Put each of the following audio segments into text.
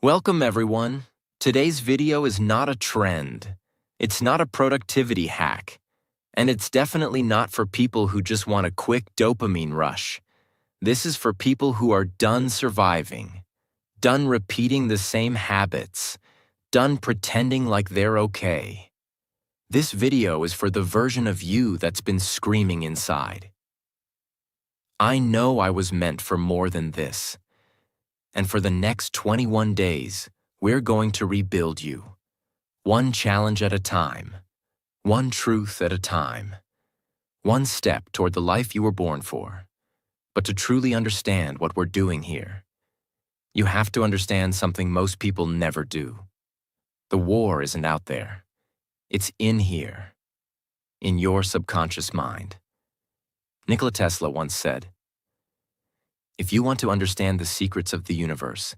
Welcome everyone. Today's video is not a trend. It's not a productivity hack. And it's definitely not for people who just want a quick dopamine rush. This is for people who are done surviving, done repeating the same habits, done pretending like they're okay. This video is for the version of you that's been screaming inside. I know I was meant for more than this. And for the next 21 days, we're going to rebuild you. One challenge at a time. One truth at a time. One step toward the life you were born for. But to truly understand what we're doing here, you have to understand something most people never do. The war isn't out there. It's in here. In your subconscious mind. Nikola Tesla once said, "If you want to understand the secrets of the universe,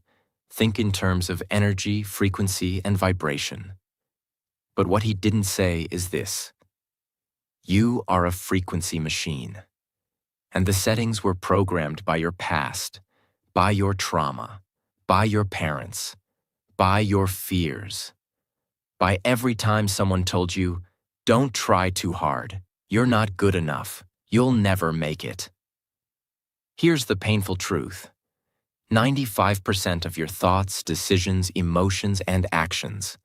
think in terms of energy, frequency, and vibration." But what he didn't say is this: you are a frequency machine, and the settings were programmed by your past, by your trauma, by your parents, by your fears, by every time someone told you, "Don't try too hard, you're not good enough, you'll never make it." Here's the painful truth. 95% of your thoughts, decisions, emotions, and actions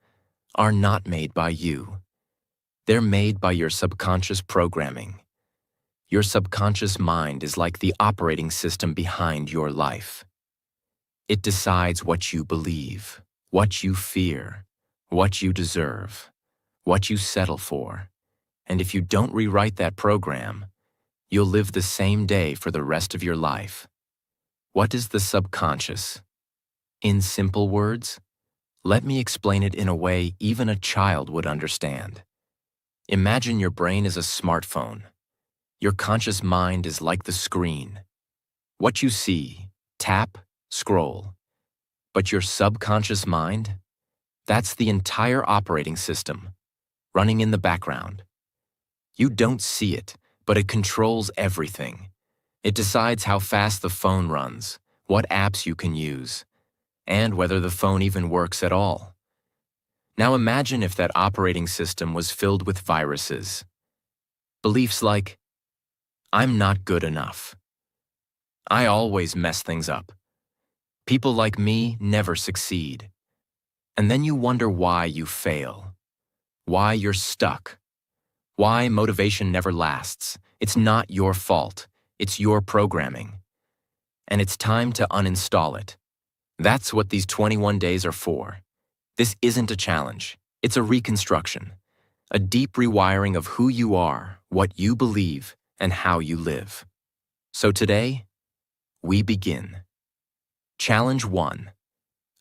are not made by you. They're made by your subconscious programming. Your subconscious mind is like the operating system behind your life. It decides what you believe, what you fear, what you deserve, what you settle for. And if you don't rewrite that program, you'll live the same day for the rest of your life. What is the subconscious? In simple words, let me explain it in a way even a child would understand. Imagine your brain is a smartphone. Your conscious mind is like the screen. What you see, tap, scroll. But your subconscious mind? That's the entire operating system, running in the background. You don't see it, but it controls everything. It decides how fast the phone runs, what apps you can use, and whether the phone even works at all. Now imagine if that operating system was filled with viruses. Beliefs like, "I'm not good enough. I always mess things up. People like me never succeed." And then you wonder why you fail, why you're stuck, why motivation never lasts. It's not your fault. It's your programming. And it's time to uninstall it. That's what these 21 days are for. This isn't a challenge. It's a reconstruction. A deep rewiring of who you are, what you believe, and how you live. So today, we begin. Challenge 1.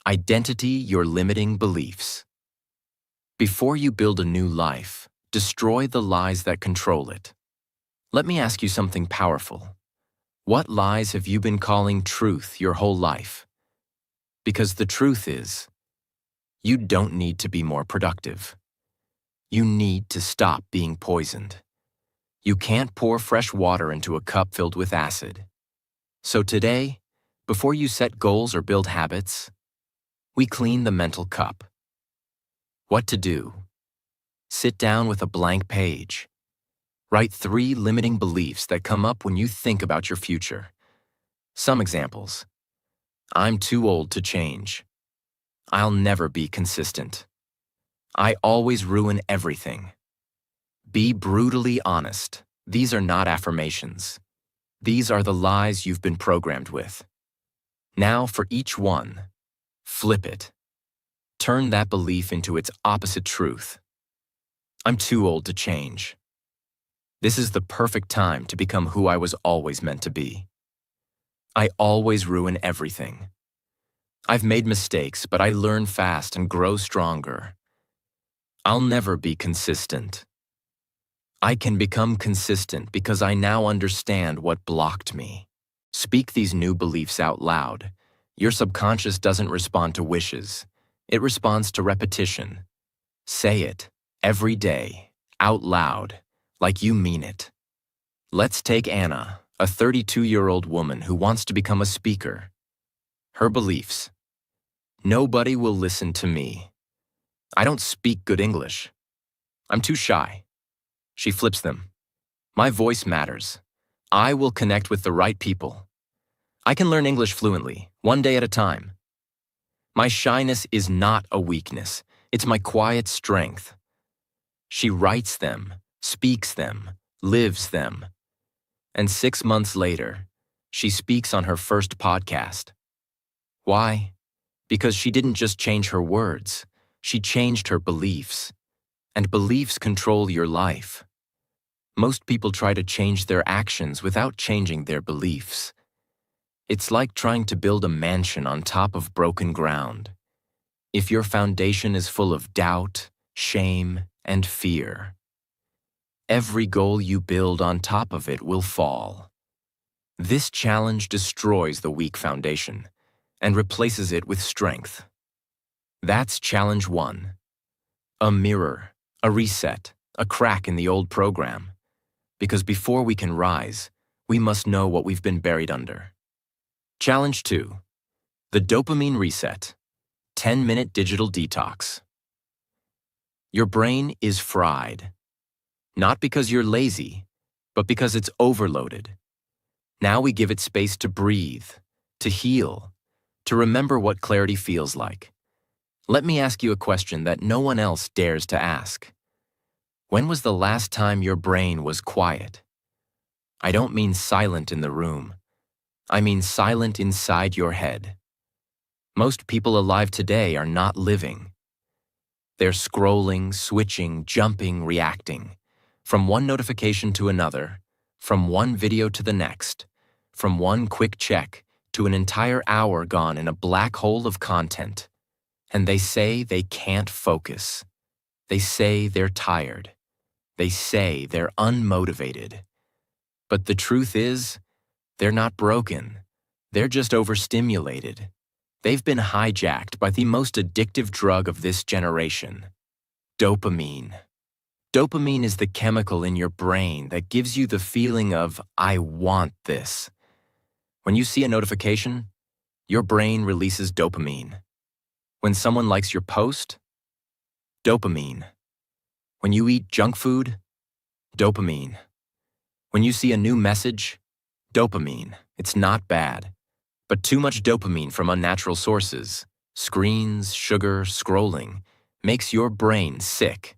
Identity your limiting beliefs. Before you build a new life, destroy the lies that control it. Let me ask you something powerful. What lies have you been calling truth your whole life? Because the truth is, you don't need to be more productive. You need to stop being poisoned. You can't pour fresh water into a cup filled with acid. So today, before you set goals or build habits, we clean the mental cup. What to do? Sit down with a blank page. Write 3 limiting beliefs that come up when you think about your future. Some examples. I'm too old to change. I'll never be consistent. I always ruin everything. Be brutally honest. These are not affirmations. These are the lies you've been programmed with. Now for each one, flip it. Turn that belief into its opposite truth. I'm too old to change. This is the perfect time to become who I was always meant to be. I always ruin everything. I've made mistakes, but I learn fast and grow stronger. I'll never be consistent. I can become consistent because I now understand what blocked me. Speak these new beliefs out loud. Your subconscious doesn't respond to wishes. It responds to repetition. Say it every day, out loud, like you mean it. Let's take Anna, a 32-year-old woman who wants to become a speaker. Her beliefs: Nobody will listen to me. I don't speak good English. I'm too shy. She flips them. My voice matters. I will connect with the right people. I can learn English fluently, one day at a time. My shyness is not a weakness. It's my quiet strength. She writes them, speaks them, lives them. And 6 months later, she speaks on her first podcast. Why? Because she didn't just change her words, she changed her beliefs. And beliefs control your life. Most people try to change their actions without changing their beliefs. It's like trying to build a mansion on top of broken ground. If your foundation is full of doubt, shame, and fear, every goal you build on top of it will fall. This challenge destroys the weak foundation and replaces it with strength. That's challenge 1. A mirror, a reset, a crack in the old program. Because before we can rise, we must know what we've been buried under. Challenge 2. The dopamine reset. 10-minute digital detox. Your brain is fried. Not because you're lazy, but because it's overloaded. Now we give it space to breathe, to heal, to remember what clarity feels like. Let me ask you a question that no one else dares to ask. When was the last time your brain was quiet? I don't mean silent in the room. I mean silent inside your head. Most people alive today are not living. They're scrolling, switching, jumping, reacting. From one notification to another, from one video to the next, from one quick check to an entire hour gone in a black hole of content. And they say they can't focus. They say they're tired. They say they're unmotivated. But the truth is, they're not broken. They're just overstimulated. They've been hijacked by the most addictive drug of this generation, dopamine. Dopamine is the chemical in your brain that gives you the feeling of, I want this. When you see a notification, your brain releases dopamine. When someone likes your post, dopamine. When you eat junk food, dopamine. When you see a new message, dopamine. It's not bad. But too much dopamine from unnatural sources, screens, sugar, scrolling, makes your brain sick.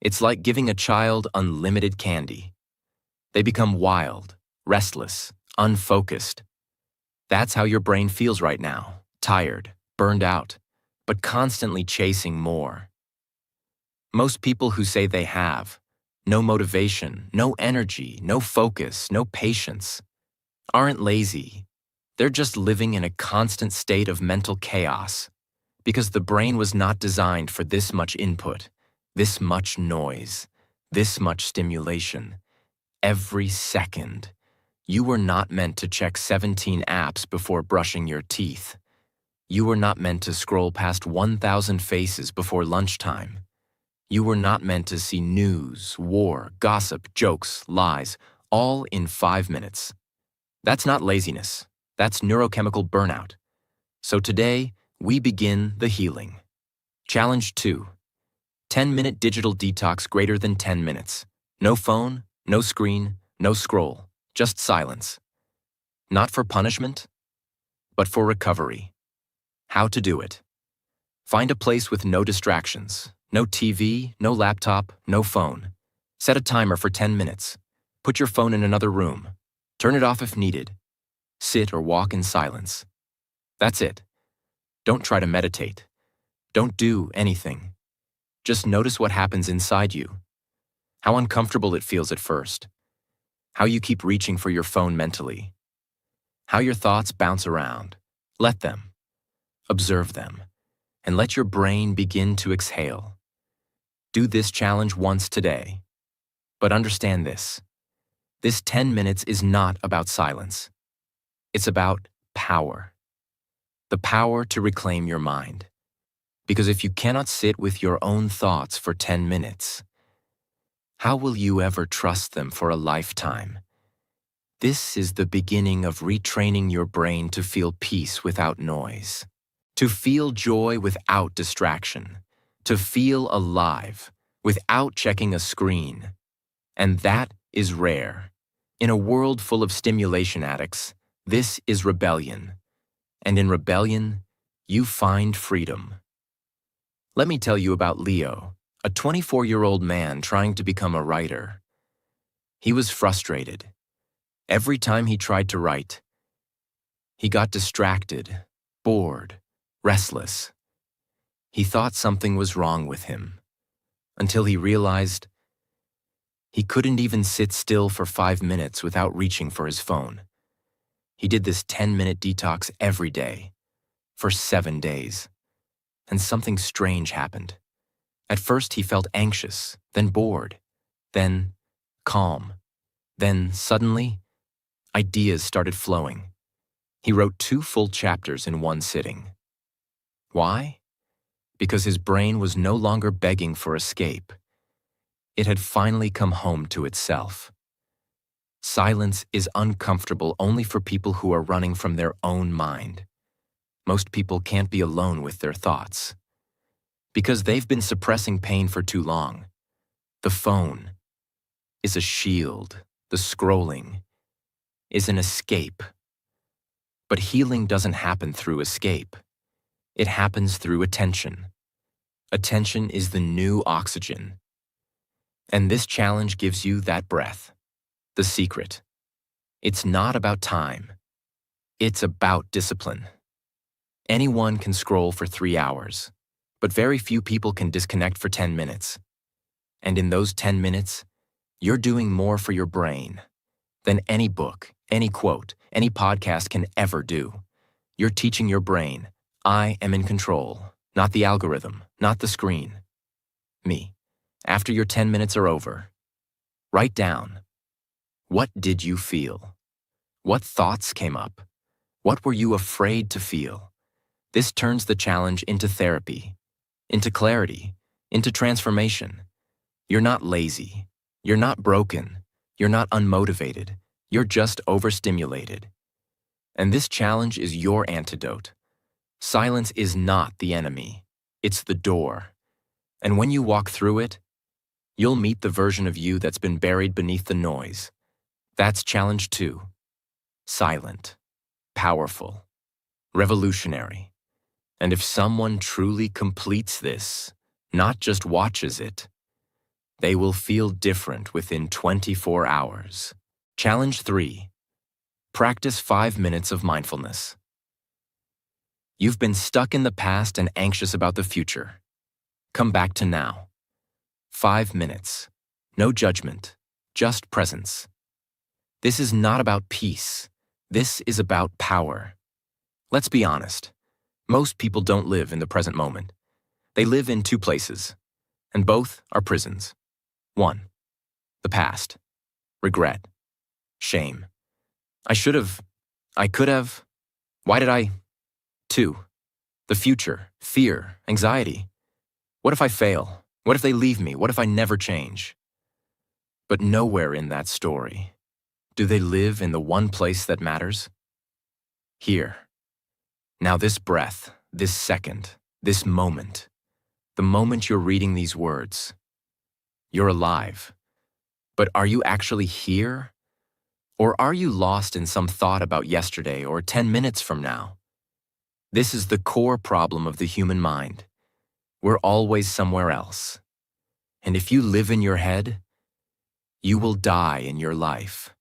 It's like giving a child unlimited candy. They become wild, restless, unfocused. That's how your brain feels right now, tired, burned out, but constantly chasing more. Most people who say they have no motivation, no energy, no focus, no patience, aren't lazy. They're just living in a constant state of mental chaos because the brain was not designed for this much input, this much noise, this much stimulation. Every second. You were not meant to check 17 apps before brushing your teeth. You were not meant to scroll past 1,000 faces before lunchtime. You were not meant to see news, war, gossip, jokes, lies, all in 5 minutes. That's not laziness. That's neurochemical burnout. So today, we begin the healing. Challenge 2. 10-minute digital detox greater than 10 minutes. No phone, no screen, no scroll, just silence. Not for punishment, but for recovery. How to do it. Find a place with no distractions. No TV, no laptop, no phone. Set a timer for 10 minutes. Put your phone in another room. Turn it off if needed. Sit or walk in silence. That's it. Don't try to meditate. Don't do anything. Just notice what happens inside you. How uncomfortable it feels at first. How you keep reaching for your phone mentally. How your thoughts bounce around. Let them. Observe them. And let your brain begin to exhale. Do this challenge once today. But understand this. This 10 minutes is not about silence. It's about power. The power to reclaim your mind. Because if you cannot sit with your own thoughts for 10 minutes, how will you ever trust them for a lifetime? This is the beginning of retraining your brain to feel peace without noise, to feel joy without distraction, to feel alive without checking a screen. And that is rare. In a world full of stimulation addicts, this is rebellion. And in rebellion, you find freedom. Let me tell you about Leo, a 24-year-old man trying to become a writer. He was frustrated. Every time he tried to write, he got distracted, bored, restless. He thought something was wrong with him, until he realized he couldn't even sit still for 5 minutes without reaching for his phone. He did this 10-minute detox every day, for 7 days. And something strange happened. At first he felt anxious, then bored, then calm. Then suddenly, ideas started flowing. He wrote 2 full chapters in one sitting. Why? Because his brain was no longer begging for escape. It had finally come home to itself. Silence is uncomfortable only for people who are running from their own mind. Most people can't be alone with their thoughts because they've been suppressing pain for too long. The phone is a shield. The scrolling is an escape. But healing doesn't happen through escape. It happens through attention. Attention is the new oxygen. And this challenge gives you that breath. The secret. It's not about time. It's about discipline. Anyone can scroll for 3 hours, but very few people can disconnect for 10 minutes. And in those 10 minutes, you're doing more for your brain than any book, any quote, any podcast can ever do. You're teaching your brain, I am in control, not the algorithm, not the screen. Me. After your 10 minutes are over, write down, what did you feel? What thoughts came up? What were you afraid to feel? This turns the challenge into therapy, into clarity, into transformation. You're not lazy. You're not broken. You're not unmotivated. You're just overstimulated. And this challenge is your antidote. Silence is not the enemy. It's the door. And when you walk through it, you'll meet the version of you that's been buried beneath the noise. That's challenge 2. Silent, powerful, revolutionary. And if someone truly completes this, not just watches it, they will feel different within 24 hours. Challenge 3. Practice 5 minutes of mindfulness. You've been stuck in the past and anxious about the future. Come back to now. 5 minutes. No judgment, just presence. This is not about peace. This is about power. Let's be honest. Most people don't live in the present moment. They live in 2 places, and both are prisons. 1. The past. Regret. Shame. I should have. I could have. Why did I? 2. The future. Fear. Anxiety. What if I fail? What if they leave me? What if I never change? But nowhere in that story do they live in the one place that matters. Here. Now this breath, this second, this moment, the moment you're reading these words, you're alive. But are you actually here? Or are you lost in some thought about yesterday or 10 minutes from now? This is the core problem of the human mind. We're always somewhere else. And if you live in your head, you will die in your life.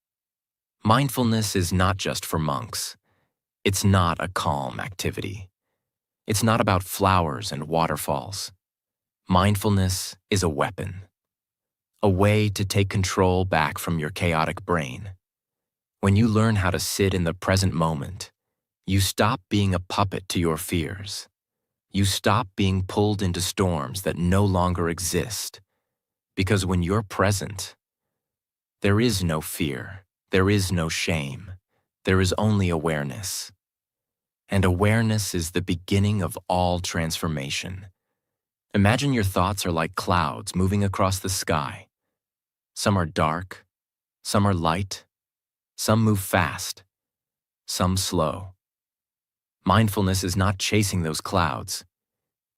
Mindfulness is not just for monks. It's not a calm activity. It's not about flowers and waterfalls. Mindfulness is a weapon, a way to take control back from your chaotic brain. When you learn how to sit in the present moment, you stop being a puppet to your fears. You stop being pulled into storms that no longer exist. Because when you're present, there is no fear, there is no shame, there is only awareness. And awareness is the beginning of all transformation. Imagine your thoughts are like clouds moving across the sky. Some are dark, some are light, some move fast, some slow. Mindfulness is not chasing those clouds.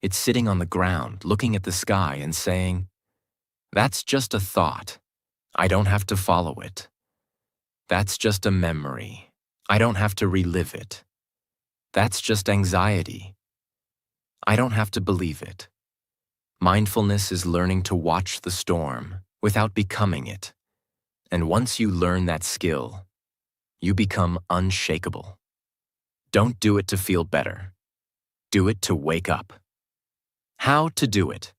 It's sitting on the ground, looking at the sky and saying, "That's just a thought. I don't have to follow it. That's just a memory. I don't have to relive it. That's just anxiety. I don't have to believe it." Mindfulness is learning to watch the storm without becoming it. And once you learn that skill, you become unshakable. Don't do it to feel better. Do it to wake up. How to do it?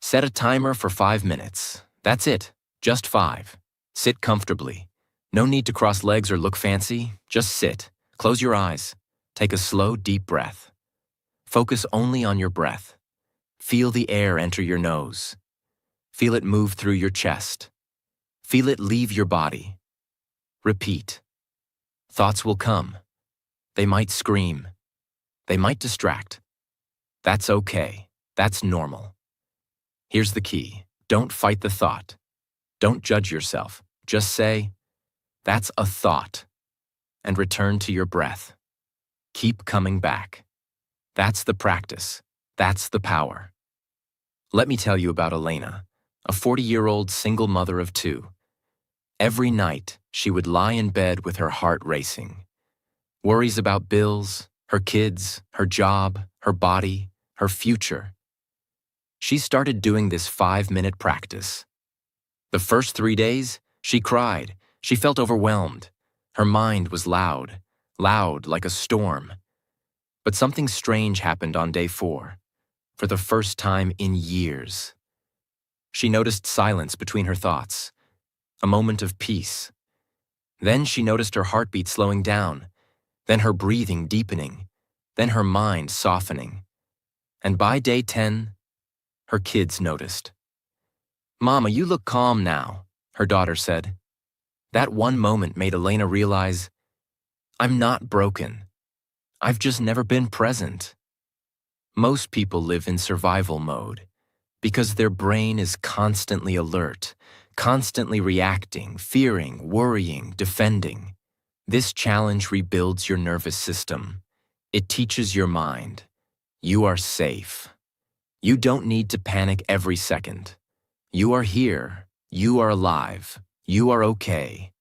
Set a timer for 5 minutes. That's it, just 5. Sit comfortably. No need to cross legs or look fancy. Just sit. Close your eyes. Take a slow, deep breath. Focus only on your breath. Feel the air enter your nose. Feel it move through your chest. Feel it leave your body. Repeat. Thoughts will come. They might scream. They might distract. That's okay. That's normal. Here's the key. Don't fight the thought. Don't judge yourself. Just say, "That's a thought," and return to your breath. Keep coming back. That's the practice. That's the power. Let me tell you about Elena, a 40-year-old single mother of 2. Every night, she would lie in bed with her heart racing. Worries about bills, her kids, her job, her body, her future. She started doing this 5-minute practice. The first 3 days, she cried. She felt overwhelmed. Her mind was loud like a storm. But something strange happened on day 4, for the first time in years. She noticed silence between her thoughts, a moment of peace. Then she noticed her heartbeat slowing down, then her breathing deepening, then her mind softening. And by day 10, her kids noticed. "Mama, you look calm now," her daughter said. That one moment made Elena realize, "I'm not broken. I've just never been present." Most people live in survival mode because their brain is constantly alert, constantly reacting, fearing, worrying, defending. This challenge rebuilds your nervous system. It teaches your mind, you are safe. You don't need to panic every second. You are here. You are alive. You are okay.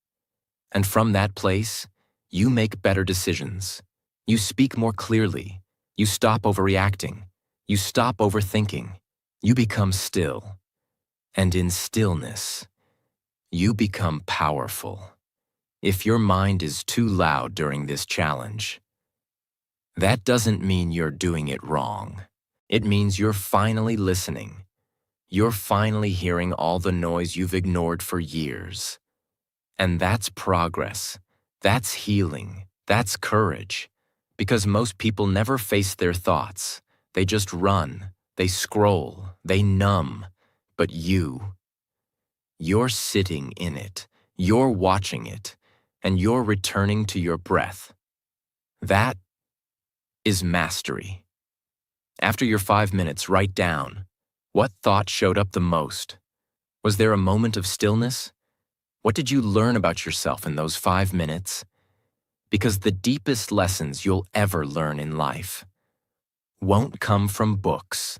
And from that place, you make better decisions. You speak more clearly. You stop overreacting. You stop overthinking. You become still. And in stillness, you become powerful. If your mind is too loud during this challenge, that doesn't mean you're doing it wrong. It means you're finally listening. You're finally hearing all the noise you've ignored for years. And that's progress. That's healing. That's courage. Because most people never face their thoughts. They just run. They scroll. They numb. But you're sitting in it. You're watching it. And you're returning to your breath. That is mastery. After your 5 minutes, write down, what thought showed up the most? Was there a moment of stillness? What did you learn about yourself in those 5 minutes? Because the deepest lessons you'll ever learn in life won't come from books.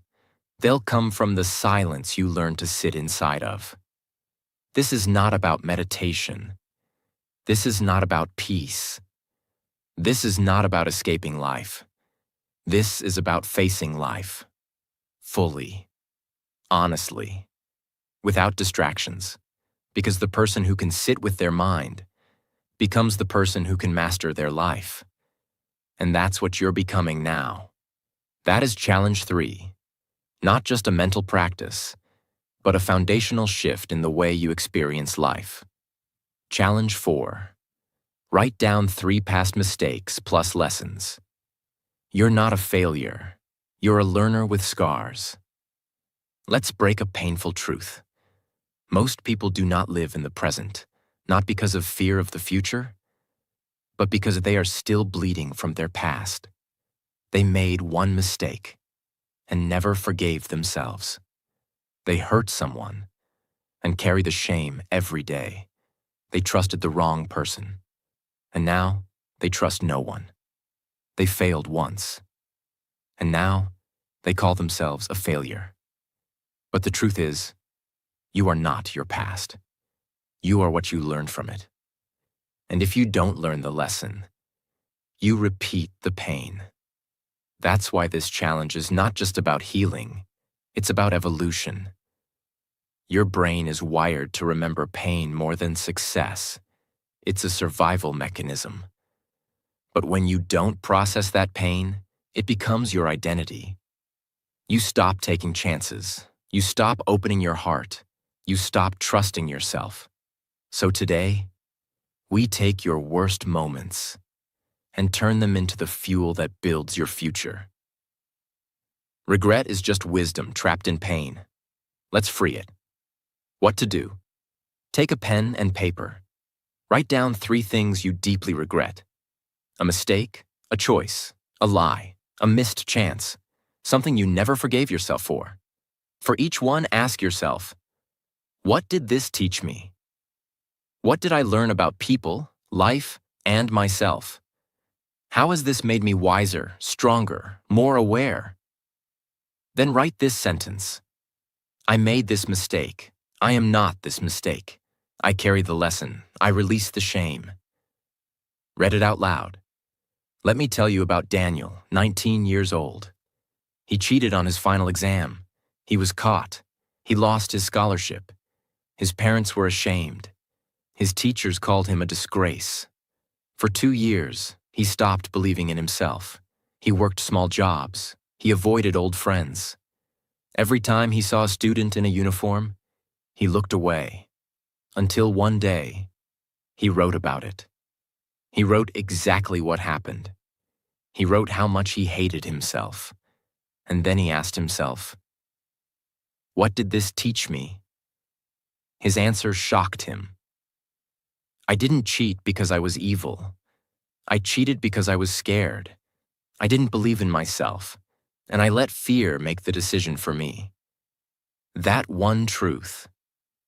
They'll come from the silence you learn to sit inside of. This is not about meditation. This is not about peace. This is not about escaping life. This is about facing life fully, honestly, without distractions, because the person who can sit with their mind becomes the person who can master their life. And that's what you're becoming now. That is challenge 3, not just a mental practice, but a foundational shift in the way you experience life. Challenge 4, write down 3 past mistakes plus lessons. You're not a failure. You're a learner with scars. Let's break a painful truth. Most people do not live in the present, not because of fear of the future, but because they are still bleeding from their past. They made one mistake and never forgave themselves. They hurt someone and carry the shame every day. They trusted the wrong person, and now they trust no one. They failed once. And now, they call themselves a failure. But the truth is, you are not your past. You are what you learned from it. And if you don't learn the lesson, you repeat the pain. That's why this challenge is not just about healing, it's about evolution. Your brain is wired to remember pain more than success. It's a survival mechanism. But when you don't process that pain, it becomes your identity. You stop taking chances. You stop opening your heart. You stop trusting yourself. So today, we take your worst moments and turn them into the fuel that builds your future. Regret is just wisdom trapped in pain. Let's free it. What to do? Take a pen and paper. Write down 3 things you deeply regret. A mistake, a choice, a lie, a missed chance, something you never forgave yourself for. For each one, ask yourself, what did this teach me? What did I learn about people, life, and myself? How has this made me wiser, stronger, more aware? Then write this sentence. I made this mistake. I am not this mistake. I carry the lesson. I release the shame. Read it out loud. Let me tell you about Daniel, 19 years old. He cheated on his final exam. He was caught. He lost his scholarship. His parents were ashamed. His teachers called him a disgrace. For 2 years, he stopped believing in himself. He worked small jobs. He avoided old friends. Every time he saw a student in a uniform, he looked away. Until one day, he wrote about it. He wrote exactly what happened. He wrote how much he hated himself. And then he asked himself, what did this teach me? His answer shocked him. I didn't cheat because I was evil. I cheated because I was scared. I didn't believe in myself, and I let fear make the decision for me. That one truth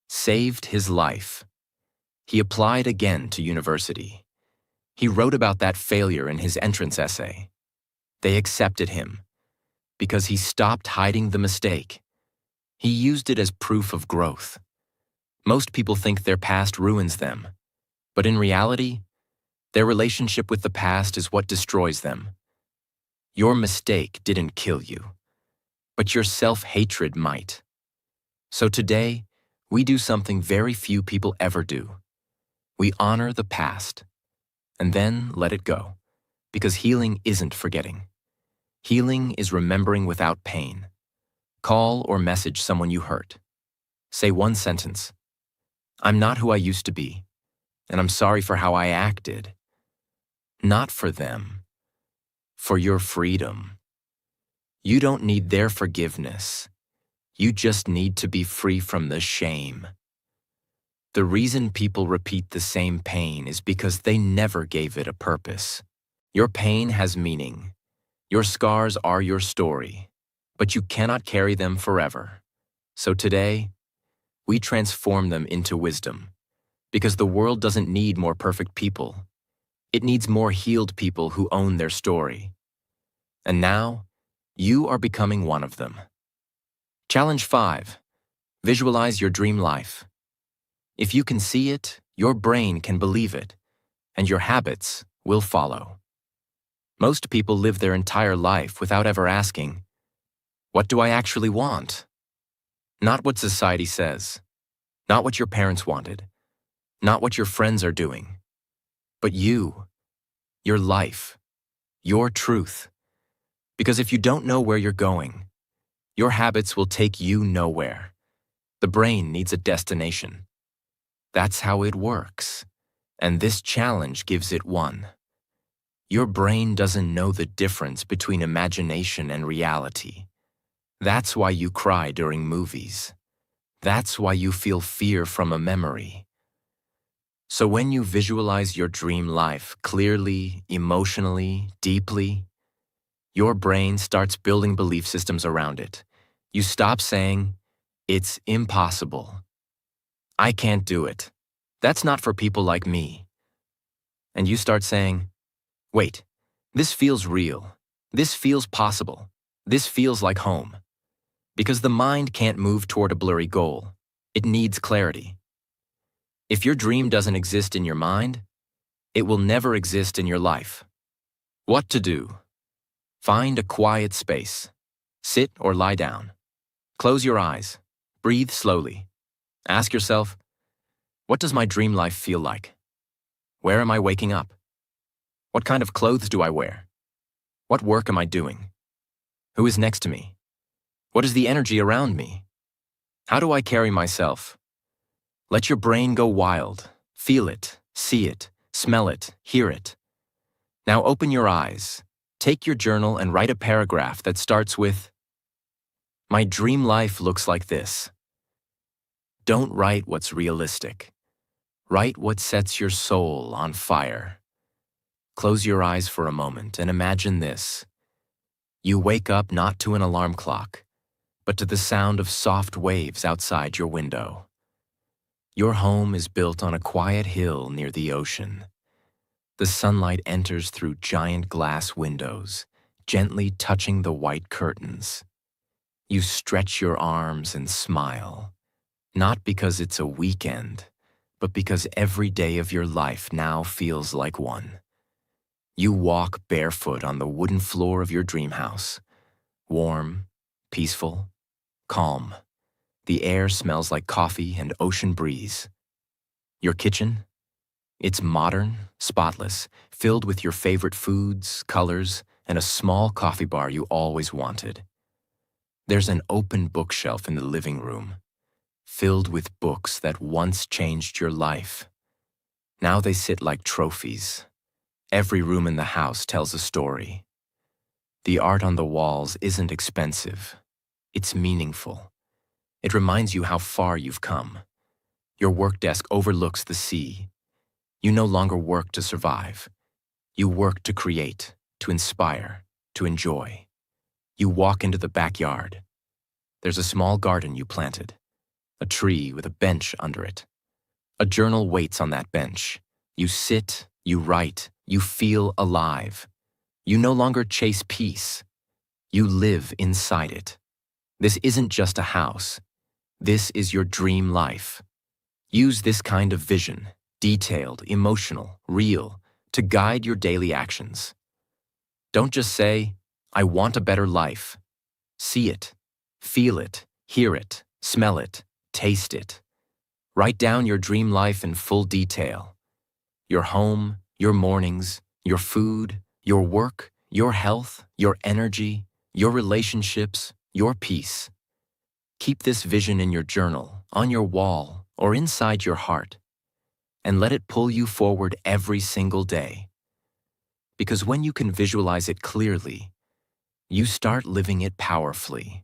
saved his life. He applied again to university. He wrote about that failure in his entrance essay. They accepted him because he stopped hiding the mistake. He used it as proof of growth. Most people think their past ruins them, but in reality, their relationship with the past is what destroys them. Your mistake didn't kill you, but your self-hatred might. So today, we do something very few people ever do. We honor the past, and then let it go, because healing isn't forgetting. Healing is remembering without pain. Call or message someone you hurt. Say one sentence. I'm not who I used to be, and I'm sorry for how I acted. Not for them, for your freedom. You don't need their forgiveness. You just need to be free from the shame. The reason people repeat the same pain is because they never gave it a purpose. Your pain has meaning. Your scars are your story, but you cannot carry them forever. So today, we transform them into wisdom, because the world doesn't need more perfect people. It needs more healed people who own their story. And now, you are becoming one of them. Challenge 5. Visualize your dream life. If you can see it, your brain can believe it, and your habits will follow. Most people live their entire life without ever asking, what do I actually want? Not what society says, not what your parents wanted, not what your friends are doing, but you, your life, your truth. Because if you don't know where you're going, your habits will take you nowhere. The brain needs a destination. That's how it works, and this challenge gives it one. Your brain doesn't know the difference between imagination and reality. That's why you cry during movies. That's why you feel fear from a memory. So when you visualize your dream life clearly, emotionally, deeply, your brain starts building belief systems around it. You stop saying, it's impossible. I can't do it. That's not for people like me. And you start saying, wait, This feels real. This feels possible. This feels like home. Because the mind can't move toward a blurry goal. It needs clarity. If your dream doesn't exist in your mind, it will never exist in your life. What to do? Find a quiet space. Sit or lie down. Close your eyes. Breathe slowly. Ask yourself, what does my dream life feel like? Where am I waking up? What kind of clothes do I wear? What work am I doing? Who is next to me? What is the energy around me? How do I carry myself? Let your brain go wild. Feel it, see it, smell it, hear it. Now open your eyes. Take your journal and write a paragraph that starts with, "My dream life looks like this." Don't write what's realistic. Write what sets your soul on fire. Close your eyes for a moment and imagine this. You wake up not to an alarm clock, but to the sound of soft waves outside your window. Your home is built on a quiet hill near the ocean. The sunlight enters through giant glass windows, gently touching the white curtains. You stretch your arms and smile, not because it's a weekend, but because every day of your life now feels like one. You walk barefoot on the wooden floor of your dream house, warm, peaceful, calm. The air smells like coffee and ocean breeze. Your kitchen? It's modern, spotless, filled with your favorite foods, colors, and a small coffee bar you always wanted. There's an open bookshelf in the living room, filled with books that once changed your life. Now they sit like trophies. Every room in the house tells a story. The art on the walls isn't expensive. It's meaningful. It reminds you how far you've come. Your work desk overlooks the sea. You no longer work to survive. You work to create, to inspire, to enjoy. You walk into the backyard. There's a small garden you planted, a tree with a bench under it. A journal waits on that bench. You sit, you write, you feel alive. You no longer chase peace. You live inside it. This isn't just a house. This is your dream life. Use this kind of vision, detailed, emotional, real, to guide your daily actions. Don't just say, "I want a better life." See it, feel it, hear it, smell it, taste it. Write down your dream life in full detail. Your home, your mornings, your food, your work, your health, your energy, your relationships, your peace. Keep this vision in your journal, on your wall, or inside your heart, and let it pull you forward every single day. Because when you can visualize it clearly, you start living it powerfully.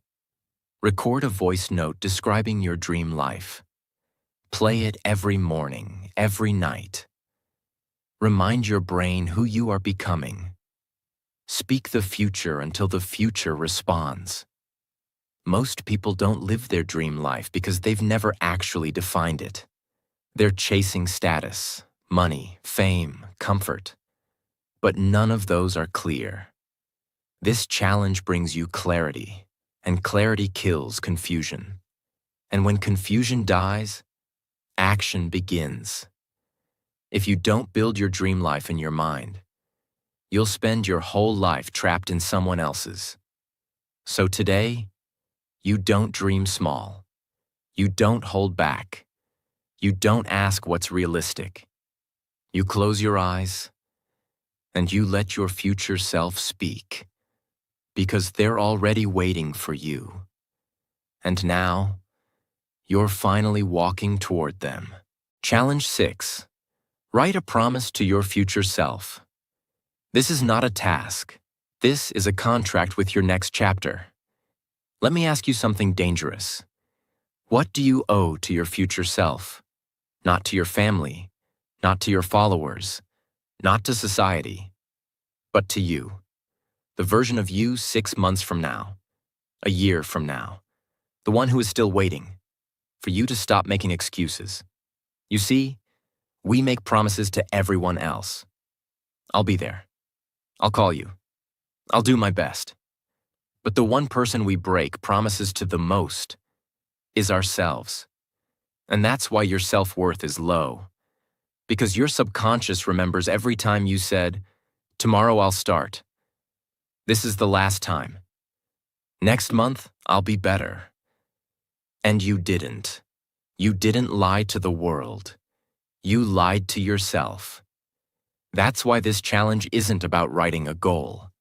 Record a voice note describing your dream life. Play it every morning, every night. Remind your brain who you are becoming. Speak the future until the future responds. Most people don't live their dream life because they've never actually defined it. They're chasing status, money, fame, comfort. But none of those are clear. This challenge brings you clarity, and clarity kills confusion. And when confusion dies, action begins. If you don't build your dream life in your mind, you'll spend your whole life trapped in someone else's. So today, you don't dream small. You don't hold back. You don't ask what's realistic. You close your eyes, and you let your future self speak, because they're already waiting for you. And now, you're finally walking toward them. Challenge 6. Write a promise to your future self. This is not a task. This is a contract with your next chapter. Let me ask you something dangerous. What do you owe to your future self? Not to your family, not to your followers, not to society, but to you. The version of you 6 months from now, a year from now, the one who is still waiting for you to stop making excuses. You see, we make promises to everyone else. I'll be there. I'll call you. I'll do my best. But the one person we break promises to the most is ourselves. And that's why your self-worth is low. Because your subconscious remembers every time you said, "Tomorrow I'll start. This is the last time. Next month, I'll be better." And you didn't. You didn't lie to the world. You lied to yourself. That's why this challenge isn't about writing a goal.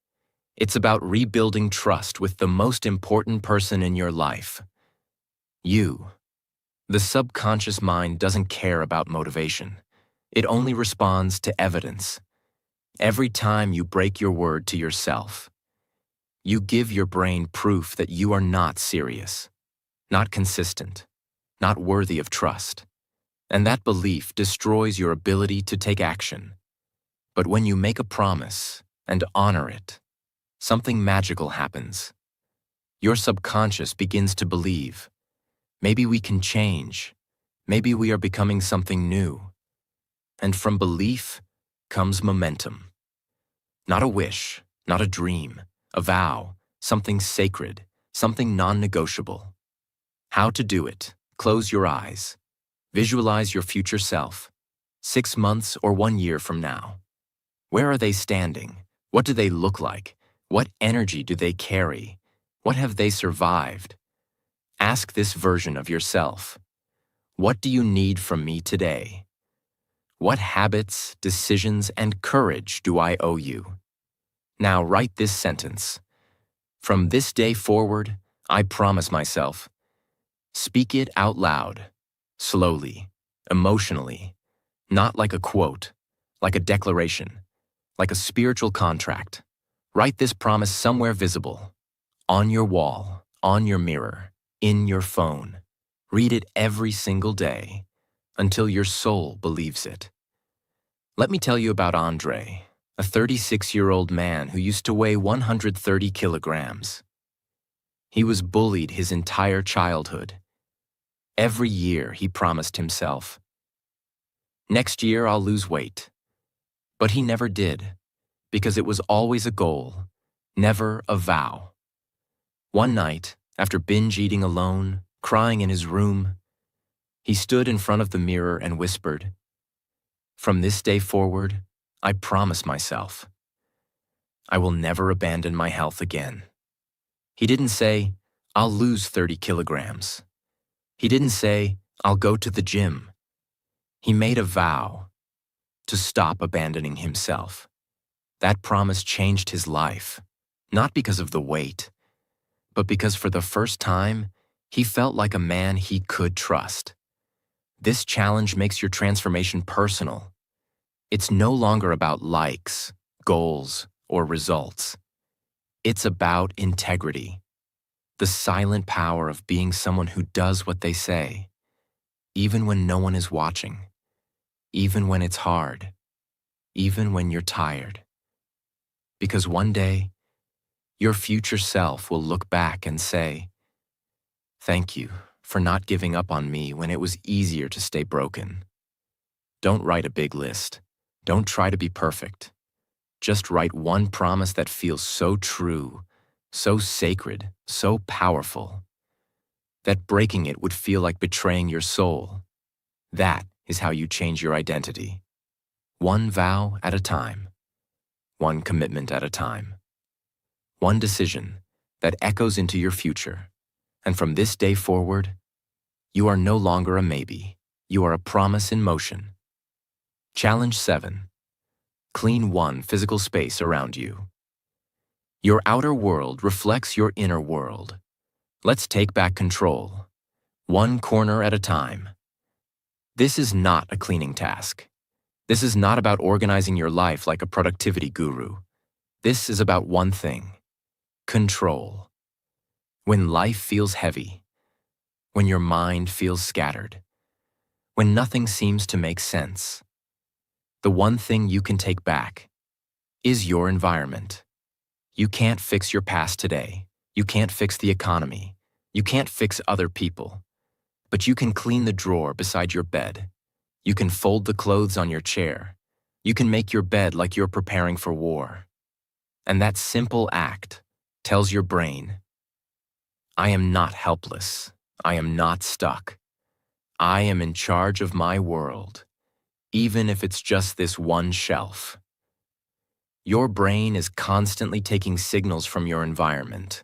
It's about rebuilding trust with the most important person in your life. You. The subconscious mind doesn't care about motivation. It only responds to evidence. Every time you break your word to yourself, you give your brain proof that you are not serious, not consistent, not worthy of trust. And that belief destroys your ability to take action. But when you make a promise and honor it, something magical happens. Your subconscious begins to believe, maybe we can change, maybe we are becoming something new. And from belief comes momentum. Not a wish, not a dream, a vow, something sacred, something non-negotiable. How to do it? Close your eyes. Visualize your future self, 6 months or 1 year from now. Where are they standing? What do they look like? What energy do they carry? What have they survived? Ask this version of yourself. What do you need from me today? What habits, decisions, and courage do I owe you? Now write this sentence. From this day forward, I promise myself. Speak it out loud, slowly, emotionally, not like a quote, like a declaration, like a spiritual contract. Write this promise somewhere visible, on your wall, on your mirror, in your phone. Read it every single day until your soul believes it. Let me tell you about Andre, a 36-year-old man who used to weigh 130 kilograms. He was bullied his entire childhood. Every year he promised himself, "Next year I'll lose weight." But he never did, because it was always a goal, never a vow. One night, after binge eating alone, crying in his room, he stood in front of the mirror and whispered, "From this day forward, I promise myself, I will never abandon my health again." He didn't say, "I'll lose 30 kilograms." He didn't say, "I'll go to the gym." He made a vow to stop abandoning himself. That promise changed his life, not because of the weight, but because for the first time, he felt like a man he could trust. This challenge makes your transformation personal. It's no longer about likes, goals, or results. It's about integrity, the silent power of being someone who does what they say, even when no one is watching, even when it's hard, even when you're tired. Because one day, your future self will look back and say, "Thank you for not giving up on me when it was easier to stay broken." Don't write a big list. Don't try to be perfect. Just write one promise that feels so true, so sacred, so powerful, that breaking it would feel like betraying your soul. That is how you change your identity. One vow at a time. One commitment at a time. One decision that echoes into your future. And from this day forward, you are no longer a maybe. You are a promise in motion. Challenge 7. Clean one physical space around you. Your outer world reflects your inner world. Let's take back control, one corner at a time. This is not a cleaning task. This is not about organizing your life like a productivity guru. This is about one thing: control. When life feels heavy, when your mind feels scattered, when nothing seems to make sense, the one thing you can take back is your environment. You can't fix your past today. You can't fix the economy. You can't fix other people. But you can clean the drawer beside your bed. You can fold the clothes on your chair. You can make your bed like you're preparing for war. And that simple act tells your brain, I am not helpless. I am not stuck. I am in charge of my world, even if it's just this one shelf. Your brain is constantly taking signals from your environment.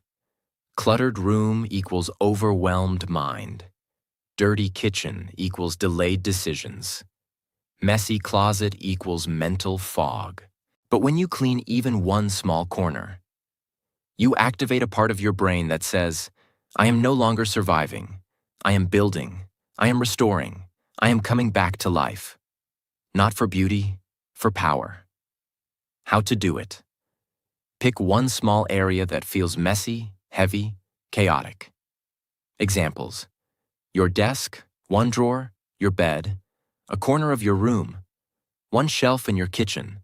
Cluttered room equals overwhelmed mind. Dirty kitchen equals delayed decisions. Messy closet equals mental fog. But when you clean even one small corner, you activate a part of your brain that says, I am no longer surviving. I am building. I am restoring. I am coming back to life. Not for beauty, for power. How to do it. Pick one small area that feels messy, heavy, chaotic. Examples: your desk, one drawer, your bed, a corner of your room, one shelf in your kitchen.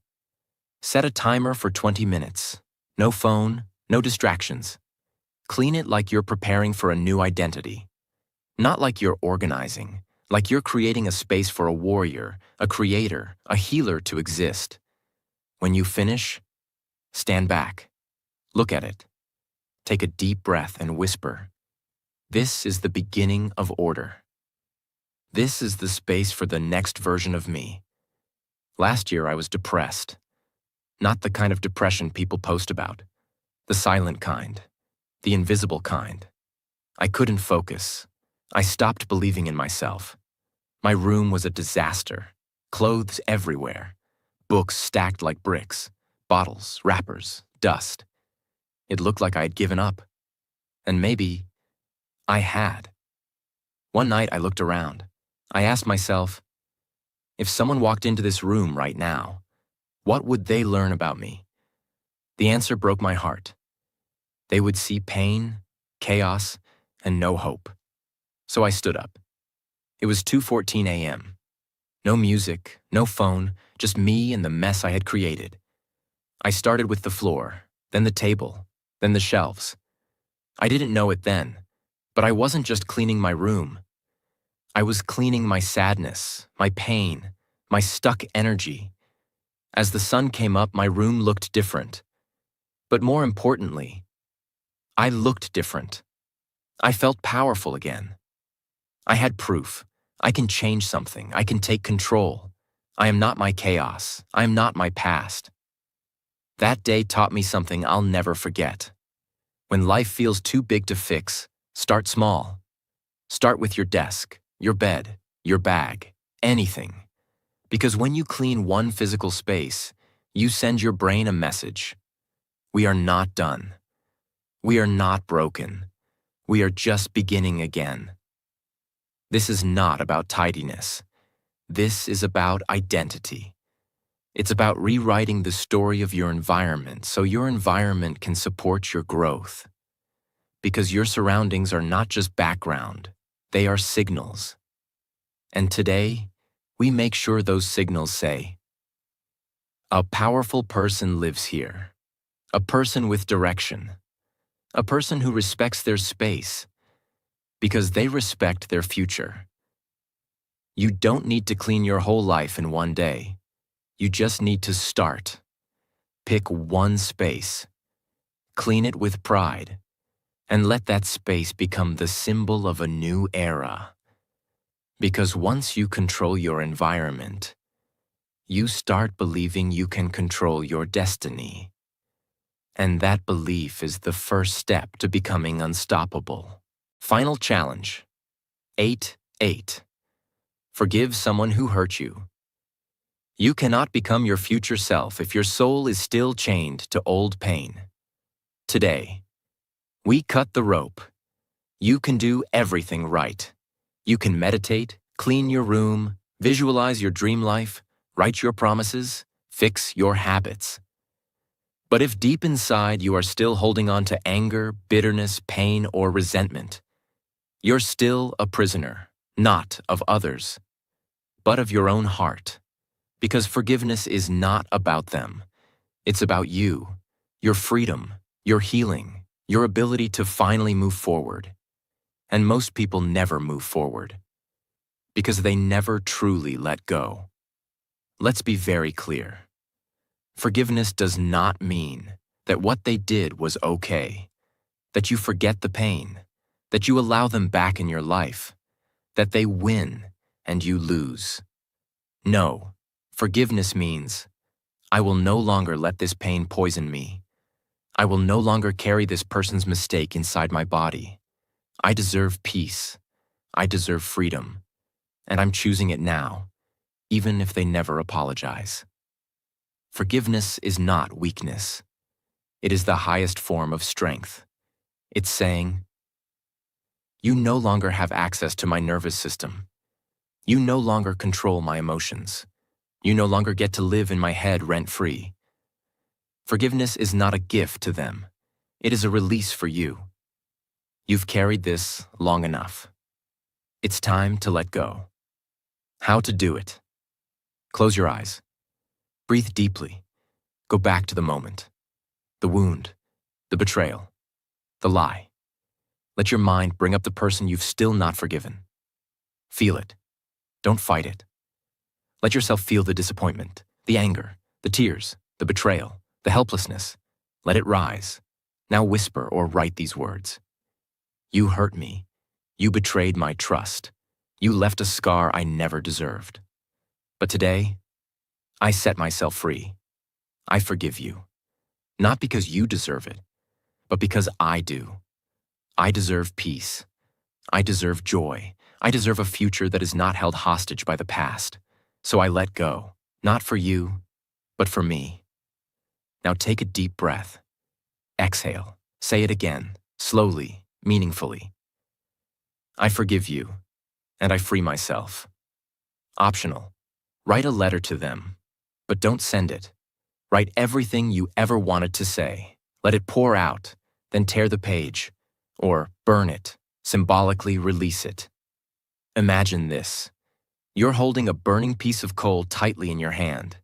Set a timer for 20 minutes. No phone, no distractions. Clean it like you're preparing for a new identity. Not like you're organizing, like you're creating a space for a warrior, a creator, a healer to exist. When you finish, stand back. Look at it. Take a deep breath and whisper, this is the beginning of order. This is the space for the next version of me. Last year I was depressed. Not the kind of depression people post about. The silent kind. The invisible kind. I couldn't focus. I stopped believing in myself. My room was a disaster. Clothes everywhere. Books stacked like bricks. Bottles, wrappers, dust. It looked like I had given up. And maybe I had. One night I looked around. I asked myself, if someone walked into this room right now, what would they learn about me? The answer broke my heart. They would see pain, chaos, and no hope. So I stood up. It was 2:14 a.m. No music, no phone, just me and the mess I had created. I started with the floor, then the table, then the shelves. I didn't know it then, but I wasn't just cleaning my room. I was cleaning my sadness, my pain, my stuck energy. As the sun came up, my room looked different. But more importantly, I looked different. I felt powerful again. I had proof. I can change something. I can take control. I am not my chaos. I am not my past. That day taught me something I'll never forget. When life feels too big to fix, start small. Start with your desk, your bed, your bag, anything. Because when you clean one physical space, you send your brain a message. We are not done. We are not broken. We are just beginning again. This is not about tidiness. This is about identity. It's about rewriting the story of your environment so your environment can support your growth. Because your surroundings are not just background, they are signals. And today, we make sure those signals say, a powerful person lives here. A person with direction. A person who respects their space. Because they respect their future. You don't need to clean your whole life in one day. You just need to start. Pick one space. Clean it with pride. And let that space become the symbol of a new era. Because once you control your environment, you start believing you can control your destiny. And that belief is the first step to becoming unstoppable. Final challenge. 8-8. Forgive someone who hurt you. You cannot become your future self if your soul is still chained to old pain. Today, we cut the rope. You can do everything right. You can meditate, clean your room, visualize your dream life, write your promises, fix your habits. But if deep inside you are still holding on to anger, bitterness, pain, or resentment, you're still a prisoner, not of others, but of your own heart. Because forgiveness is not about them. It's about you, your freedom, your healing, your ability to finally move forward. And most people never move forward because they never truly let go. Let's be very clear. Forgiveness does not mean that what they did was okay, that you forget the pain, that you allow them back in your life, that they win and you lose. No, forgiveness means, I will no longer let this pain poison me. I will no longer carry this person's mistake inside my body. I deserve peace. I deserve freedom. And I'm choosing it now, even if they never apologize. Forgiveness is not weakness. It is the highest form of strength. It's saying, you no longer have access to my nervous system. You no longer control my emotions. You no longer get to live in my head rent-free. Forgiveness is not a gift to them. It is a release for you. You've carried this long enough. It's time to let go. How to do it? Close your eyes. Breathe deeply. Go back to the moment. The wound, the betrayal, the lie. Let your mind bring up the person you've still not forgiven. Feel it. Don't fight it. Let yourself feel the disappointment, the anger, the tears, the betrayal, the helplessness. Let it rise. Now whisper or write these words. You hurt me. You betrayed my trust. You left a scar I never deserved. But today, I set myself free. I forgive you. Not because you deserve it, but because I do. I deserve peace. I deserve joy. I deserve a future that is not held hostage by the past. So I let go, not for you, but for me. Now take a deep breath. Exhale. Say it again, slowly, meaningfully. I forgive you, and I free myself. Optional. Write a letter to them, but don't send it. Write everything you ever wanted to say. Let it pour out, then tear the page, or burn it, symbolically release it. Imagine this. You're holding a burning piece of coal tightly in your hand.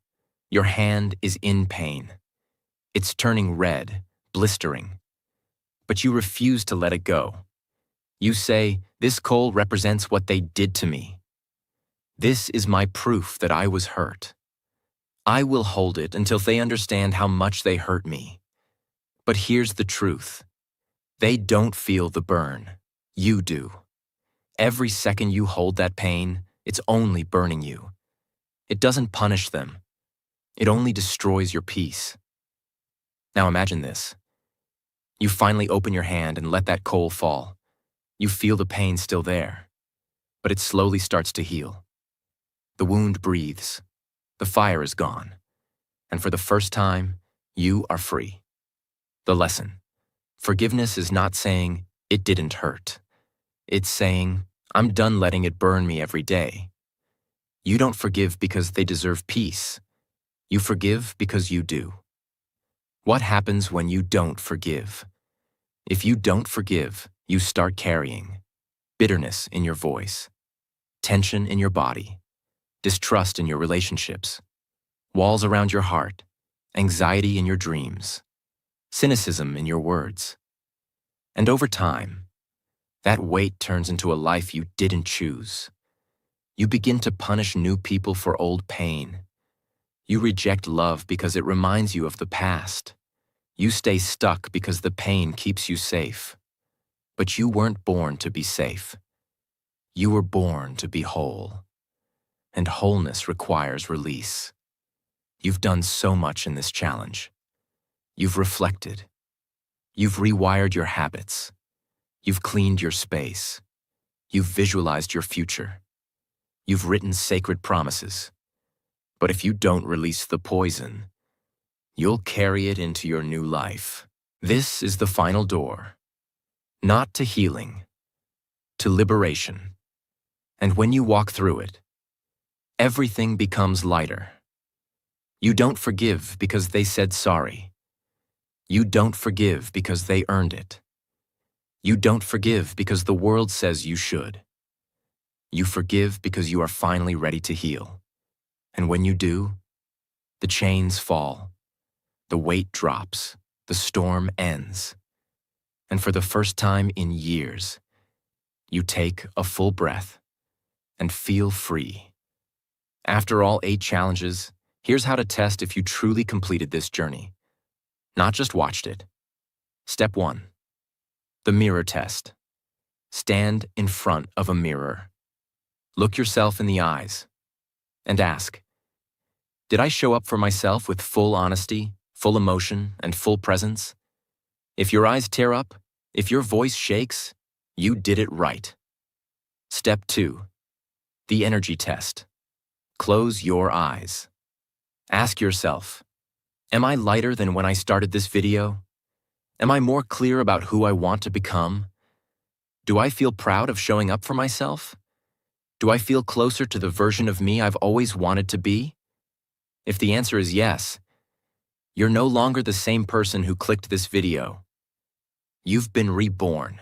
Your hand is in pain. It's turning red, blistering. But you refuse to let it go. You say, this coal represents what they did to me. This is my proof that I was hurt. I will hold it until they understand how much they hurt me. But here's the truth. They don't feel the burn. You do. Every second you hold that pain, it's only burning you. It doesn't punish them. It only destroys your peace. Now imagine this. You finally open your hand and let that coal fall. You feel the pain still there, but it slowly starts to heal. The wound breathes. The fire is gone. And for the first time, you are free. The lesson. Forgiveness is not saying, it didn't hurt. It's saying, I'm done letting it burn me every day. You don't forgive because they deserve peace. You forgive because you do. What happens when you don't forgive? If you don't forgive, you start carrying bitterness in your voice, tension in your body, distrust in your relationships, walls around your heart, anxiety in your dreams, cynicism in your words. And over time, that weight turns into a life you didn't choose. You begin to punish new people for old pain. You reject love because it reminds you of the past. You stay stuck because the pain keeps you safe. But you weren't born to be safe. You were born to be whole. And wholeness requires release. You've done so much in this challenge. You've reflected. You've rewired your habits. You've cleaned your space. You've visualized your future. You've written sacred promises. But if you don't release the poison, you'll carry it into your new life. This is the final door. Not to healing, to liberation. And when you walk through it, everything becomes lighter. You don't forgive because they said sorry. You don't forgive because they earned it. You don't forgive because the world says you should. You forgive because you are finally ready to heal. And when you do, the chains fall, the weight drops, the storm ends. And for the first time in years, you take a full breath and feel free. After all 8 challenges, here's how to test if you truly completed this journey. not just watched it. Step 1. The mirror test. Stand in front of a mirror. Look yourself in the eyes and ask, did I show up for myself with full honesty, full emotion, and full presence? If your eyes tear up, if your voice shakes, you did it right. Step 2. The energy test. Close your eyes. Ask yourself, am I lighter than when I started this video? Am I more clear about who I want to become? Do I feel proud of showing up for myself? Do I feel closer to the version of me I've always wanted to be? If the answer is yes, you're no longer the same person who clicked this video. You've been reborn.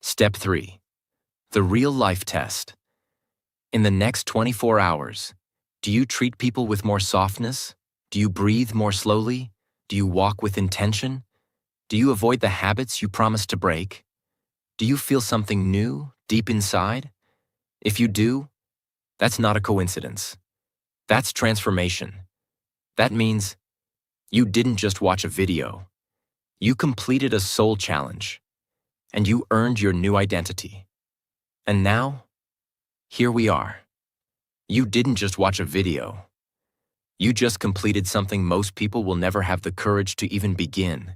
Step 3. The real life test. In the next 24 hours, do you treat people with more softness? Do you breathe more slowly? Do you walk with intention? Do you avoid the habits you promised to break? Do you feel something new deep inside? If you do, that's not a coincidence. That's transformation. That means you didn't just watch a video. You completed a soul challenge, and you earned your new identity. And now, here we are. You didn't just watch a video. You just completed something most people will never have the courage to even begin.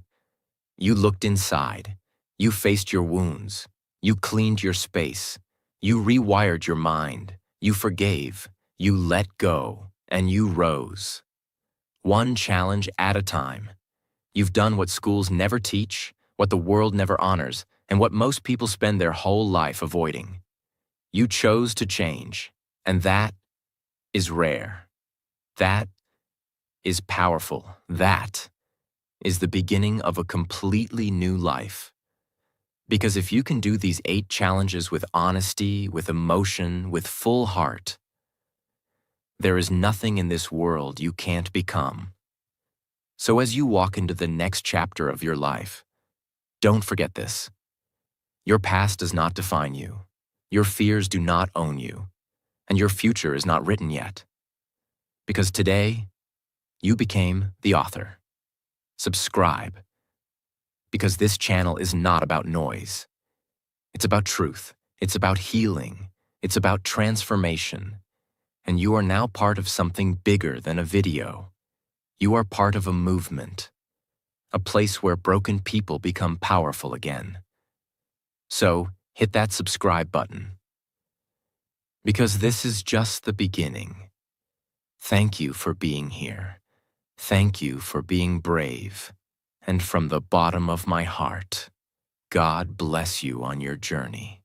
You looked inside. You faced your wounds. You cleaned your space. You rewired your mind. You forgave. You let go. And you rose. One challenge at a time. You've done what schools never teach, what the world never honors, and what most people spend their whole life avoiding. You chose to change, and that is rare. That is powerful. That is the beginning of a completely new life. Because if you can do these 8 challenges with honesty, with emotion, with full heart, there is nothing in this world you can't become. So as you walk into the next chapter of your life, don't forget this. Your past does not define you. Your fears do not own you. And your future is not written yet. Because today, you became the author. Subscribe. Because this channel is not about noise. It's about truth. It's about healing. It's about transformation. And you are now part of something bigger than a video. You are part of a movement, a place where broken people become powerful again. So, hit that subscribe button. Because this is just the beginning. Thank you for being here. Thank you for being brave. And from the bottom of my heart, God bless you on your journey.